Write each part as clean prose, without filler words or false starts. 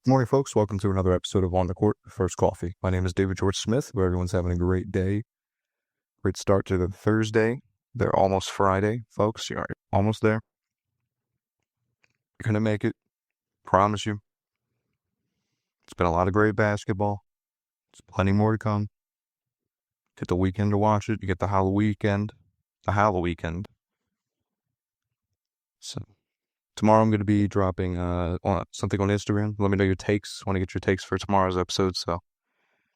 Good morning, folks. Welcome to another episode of On the Court, First Coffee. My name is David George Smith. Where everyone's having a great day. Great start to the Thursday. They're almost Friday, folks. You're almost there. You're going to make it. Promise you. It's been a lot of great basketball. There's plenty more to come. Get the weekend to watch it. You get the Halloween weekend. So tomorrow I'm going to be dropping something on Instagram. Let me know your takes. Want to get your takes for tomorrow's episode. So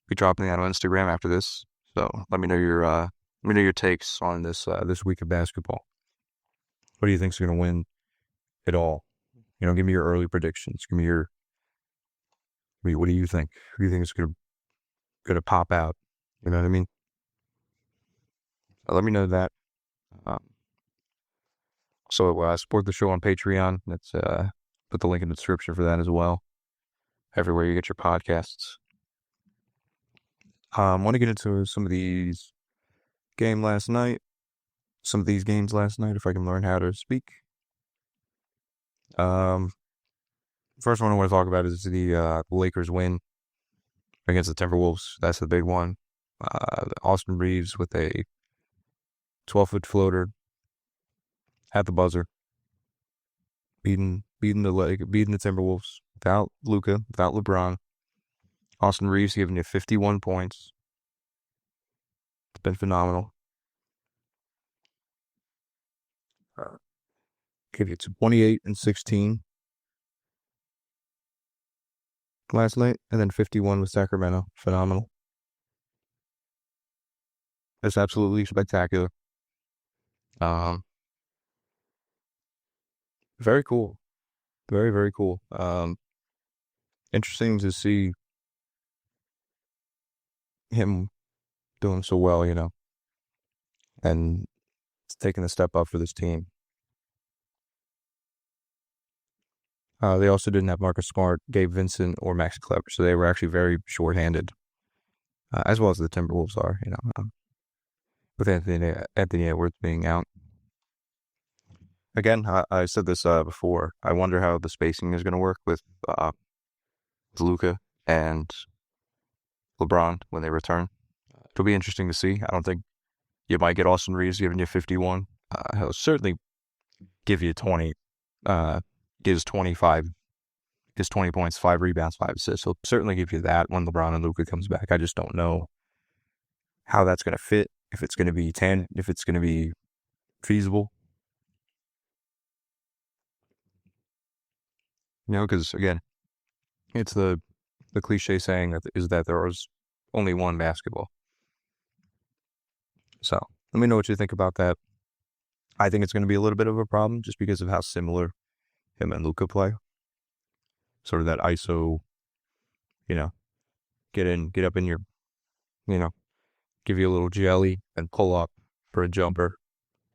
be dropping that on Instagram after this. So let me know your takes on this week of basketball. What do you think's going to win it all? Give me your early predictions. What do you think? Who do you think is going to pop out? You know what I mean? Let me know that. So support the show on Patreon. That's put the link in the description for that as well. Everywhere you get your podcasts. I want to get into some of these games last night, if I can learn how to speak. First one I want to talk about is the Lakers win against the Timberwolves. That's the big one. Austin Reeves with a 12-foot floater at the buzzer, beating the Timberwolves without Luka, without LeBron. Austin Reeves giving you 51 points. It's been phenomenal. Give you 28 and 16 last night, and then 51 with Sacramento. Phenomenal. It's absolutely spectacular. Very cool. Very, very cool. Interesting to see him doing so well, and taking a step up for this team. They also didn't have Marcus Smart, Gabe Vincent, or Max Kleber, so they were actually very short-handed, as well as the Timberwolves are, with Anthony Edwards being out. Again, I said this before. I wonder how the spacing is going to work with Luka and LeBron when they return. It'll be interesting to see. I don't think you might get Austin Reeves giving you 51. He'll certainly give you 20. Gives 25. Gives 20 points, 5 rebounds, 5 assists. He'll certainly give you that when LeBron and Luka comes back. I just don't know how that's going to fit. If it's going to be if it's going to be feasible. Because again, it's the cliche saying that there is only one basketball. So let me know what you think about that. I think it's going to be a little bit of a problem just because of how similar him and Luka play. Sort of that ISO, get up in your, give you a little jelly and pull up for a jumper,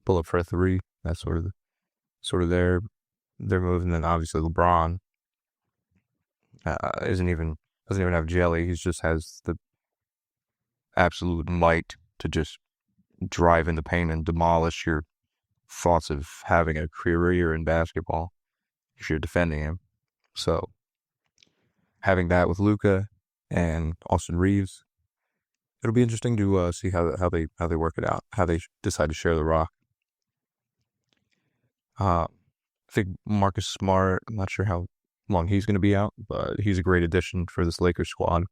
pull up for a three. That's sort of their move. And then obviously LeBron doesn't even have jelly. He just has the absolute might to just drive in the paint and demolish your thoughts of having a career in basketball if you're defending him. So having that with Luka and Austin Reeves, it'll be interesting to see how they work it out, how they decide to share the rock. I think Marcus Smart, I'm not sure how long he's going to be out, but he's a great addition for this Lakers squad.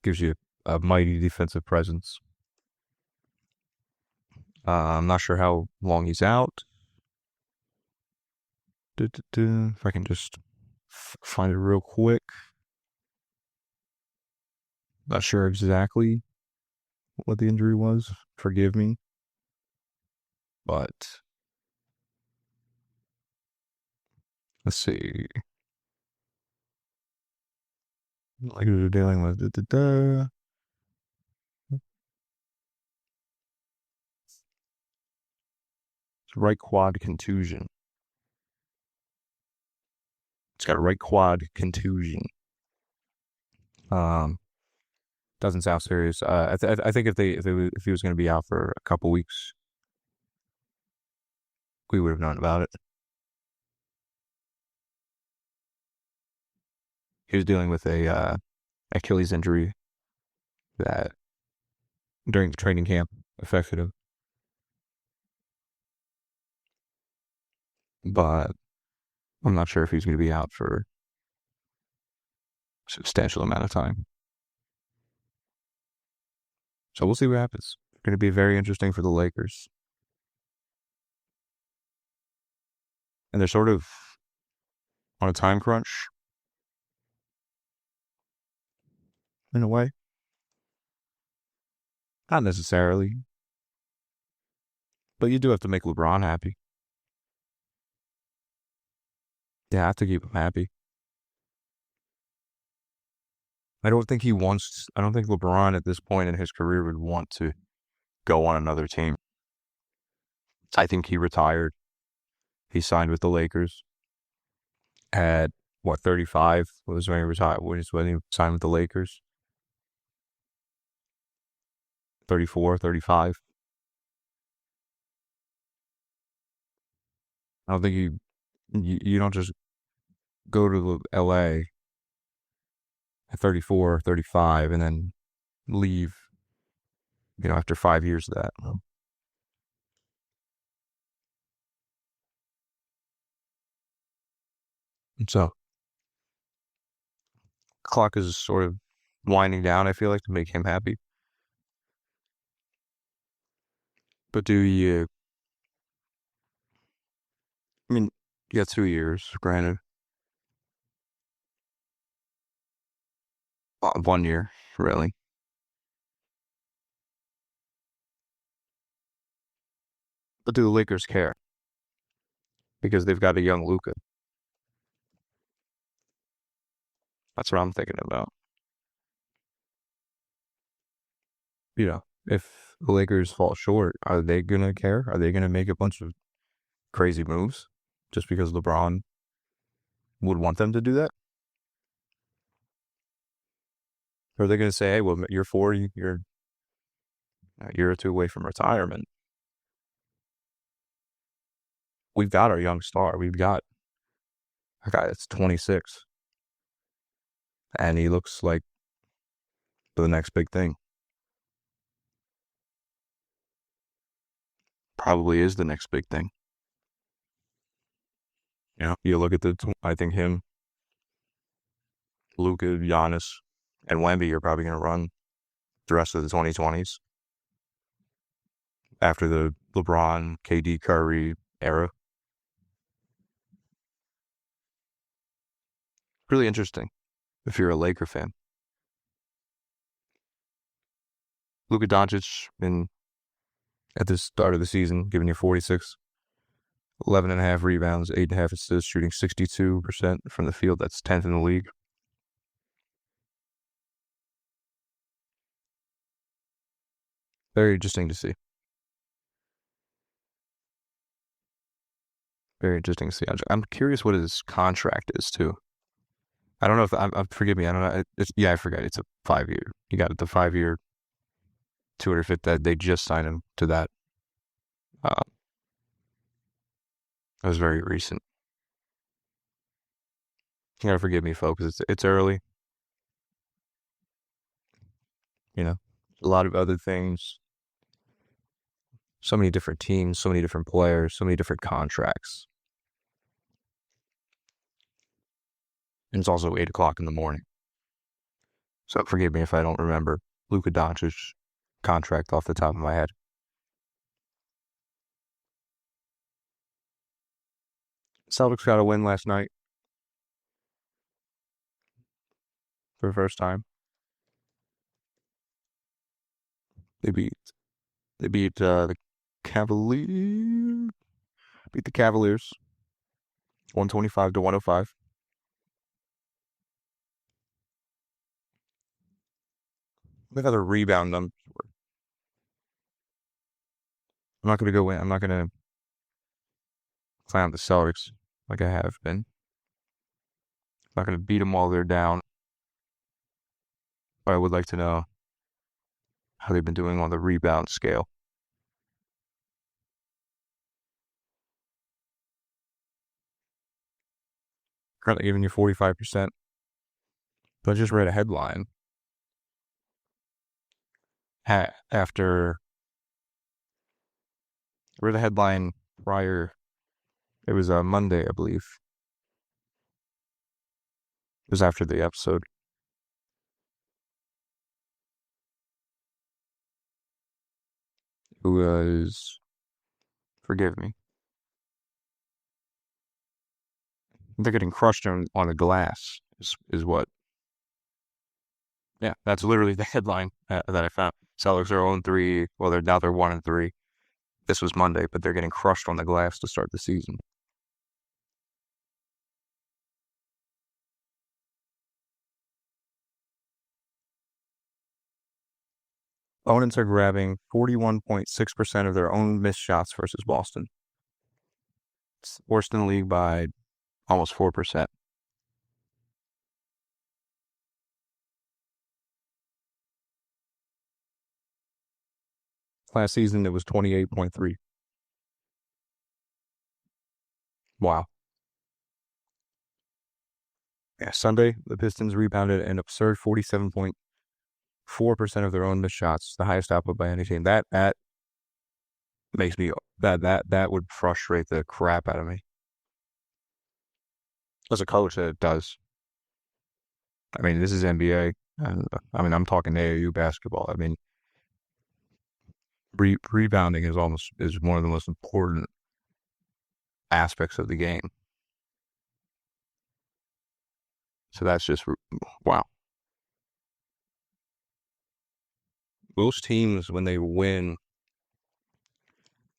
Gives you a mighty defensive presence. I'm not sure how long he's out. If I can just find it real quick. Not sure exactly what the injury was. Forgive me. But let's see. Like we're dealing with it's right quad contusion. It's got a right quad contusion. Doesn't sound serious. I think if he was going to be out for a couple weeks, we would have known about it. He was dealing with a Achilles injury that during the training camp affected him, but I'm not sure if he's going to be out for a substantial amount of time. So we'll see what happens. It's going to be very interesting for the Lakers. And they're sort of on a time crunch in a way. Not necessarily, but you do have to make LeBron happy. You have to keep him happy. I don't think LeBron at this point in his career would want to go on another team. I think he retired. He signed with the Lakers at what, 35 was when he retired, when he signed with the Lakers. 34, 35. I don't think you don't just go to LA at 34, 35 and then leave, after 5 years of that. And so clock is sort of winding down, I feel like, to make him happy. But I mean, you got 2 years, granted. 1 year, really. But do the Lakers care? Because they've got a young Luca. That's what I'm thinking about. If the Lakers fall short, are they going to care? Are they going to make a bunch of crazy moves just because LeBron would want them to do that? Or are they going to say, hey, well, you're 40, you're a year or two away from retirement. We've got our young star. We've got a guy that's 26, and he looks like the next big thing. Probably is the next big thing. You look at I think him, Luka, Giannis, and Wemby are probably going to run the rest of the 2020s after the LeBron, KD, Curry era. Really interesting if you're a Laker fan. Luka Doncic been at the start of the season giving you 46, 11 and a half rebounds, 8.5 assists, shooting 62% from the field. That's 10th in the league. Very interesting to see. Very interesting to see. I'm curious what his contract is too. I don't know if forgive me. I don't know. Yeah, I forget. It's a 5 year. You got the 5 year 250 that they just signed him to that. Uh, that was very recent. You gotta forgive me, folks. It's early. A lot of other things. So many different teams, so many different players, so many different contracts. And it's also 8 o'clock in the morning. So forgive me if I don't remember Luka Doncic contract off the top of my head. Celtics got a win last night for the first time. They beat the Cavaliers. Beat the Cavaliers 125 to 105. Look how the rebound numbers were. I'm not gonna go in. I'm not gonna clown the Celtics like I have been. I'm not gonna beat them while they're down. But I would like to know how they've been doing on the rebound scale. Currently giving you 45%. But I just read a headline after read a headline prior. It was Monday, I believe. It was after the episode. It was, forgive me. They're getting crushed on the glass. Is what? Yeah, that's literally the headline that I found. Celtics are 0-3. Well, they're 1-3. This was Monday, but they're getting crushed on the glass to start the season. Opponents are grabbing 41.6% of their own missed shots versus Boston. It's worst in the league by almost 4%. Last season, it was 28.3. Wow. Yeah, Sunday, the Pistons rebounded an absurd 47.4% of their own missed shots, the highest output by any team. That makes me that would frustrate the crap out of me. As a coach, that it does. I mean, this is NBA. And, I mean, I'm talking AAU basketball. I mean, rebounding is one of the most important aspects of the game. So that's just wow. Most teams when they win,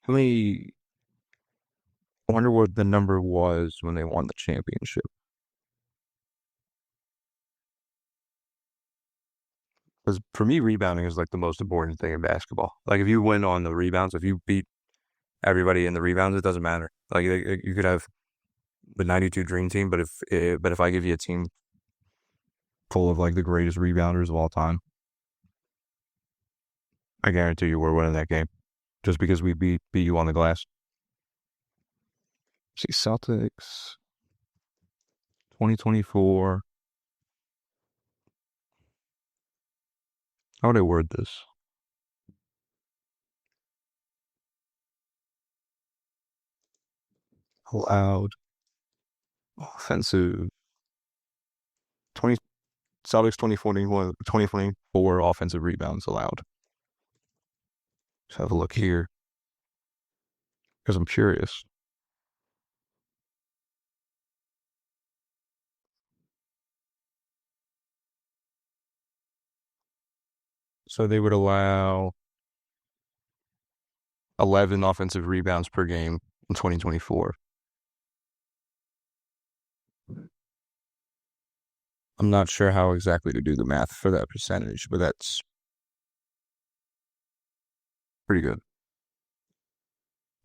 how many? I wonder what the number was when they won the championship. Because for me, rebounding is like the most important thing in basketball. Like if you win on the rebounds, if you beat everybody in the rebounds, it doesn't matter. Like you could have the '92 Dream Team, but if I give you a team full of like the greatest rebounders of all time, I guarantee you we're winning that game just because we beat you on the glass. See, Celtics 2024. How would I word this? Allowed offensive 20 Celtics 2024 offensive rebounds allowed. Let's have a look here because I'm curious. So they would allow 11 offensive rebounds per game in 2024. I'm not sure how exactly to do the math for that percentage, but that's pretty good.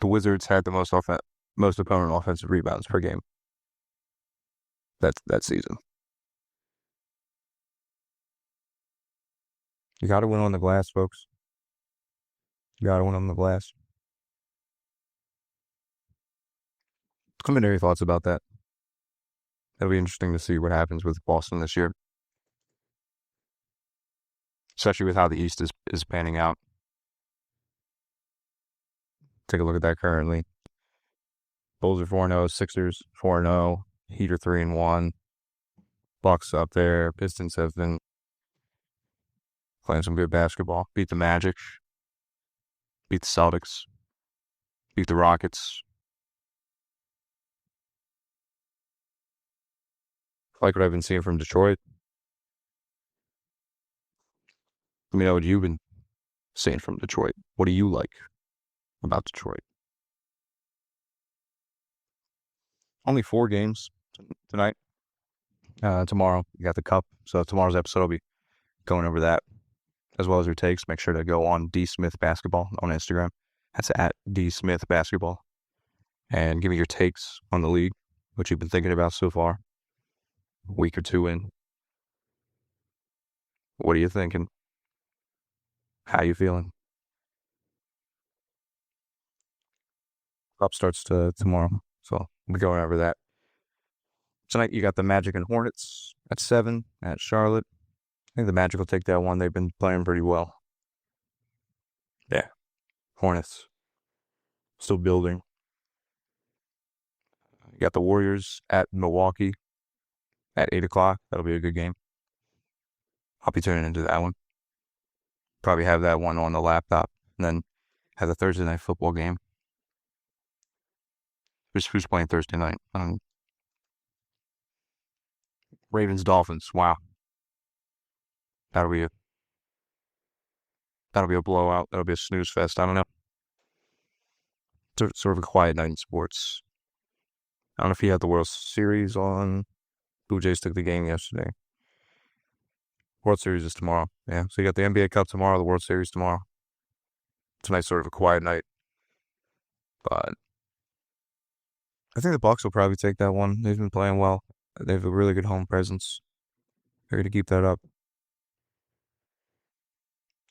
The Wizards had the most opponent offensive rebounds per game that season. You got to win on the glass, folks. You got to win on the glass. Let me know your thoughts about that. It'll be interesting to see what happens with Boston this year, especially with how the East is panning out. Take a look at that currently. Bulls are 4-0, Sixers 4-0, Heat are 3-1. Bucks up there. Pistons have been playing some good basketball. Beat the Magic, beat the Celtics, beat the Rockets. Like what I've been seeing from Detroit. Let me know what you've been seeing from Detroit. What do you like about Detroit? Only 4 games tonight. Tomorrow, you got the Cup. So tomorrow's episode will be going over that as well as your takes. Make sure to go on D Smith Basketball on Instagram. That's at D Smith Basketball. And give me your takes on the league, what you've been thinking about so far. A week or 2 in. What are you thinking? How you feeling? Cup starts tomorrow, so we'll be going over that. Tonight you got the Magic and Hornets at 7 at Charlotte. I think the Magic will take that one. They've been playing pretty well. Yeah. Hornets still building. You got the Warriors at Milwaukee at 8 o'clock. That'll be a good game. I'll be tuning into that one. Probably have that one on the laptop. And then have the Thursday night football game. Who's playing Thursday night? Ravens Dolphins. Wow. That'll be a blowout. That'll be a snooze fest. I don't know. Sort of a quiet night in sports. I don't know if he had the World Series on. Blue Jays took the game yesterday. World Series is tomorrow. Yeah. So you got the NBA Cup tomorrow, the World Series tomorrow. Tonight's sort of a quiet night. But I think the Bucks will probably take that one. They've been playing well. They have a really good home presence. They're going to keep that up.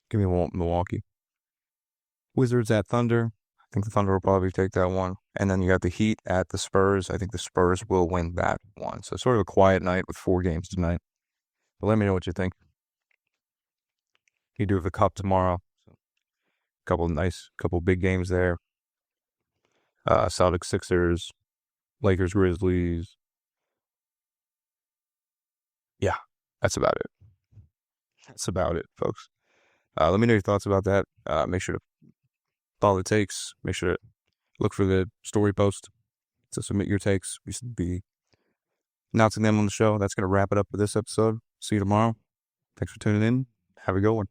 Give me Milwaukee. Wizards at Thunder. I think the Thunder will probably take that one. And then you got the Heat at the Spurs. I think the Spurs will win that one. So sort of a quiet night with 4 games tonight. But let me know what you think. You do have the Cup tomorrow. So couple big games there. Celtics, Sixers, Lakers, Grizzlies. Yeah, that's about it. That's about it, folks. Let me know your thoughts about that. Make sure to follow the takes. Make sure to look for the story post to submit your takes. We should be announcing them on the show. That's going to wrap it up for this episode. See you tomorrow. Thanks for tuning in. Have a good one.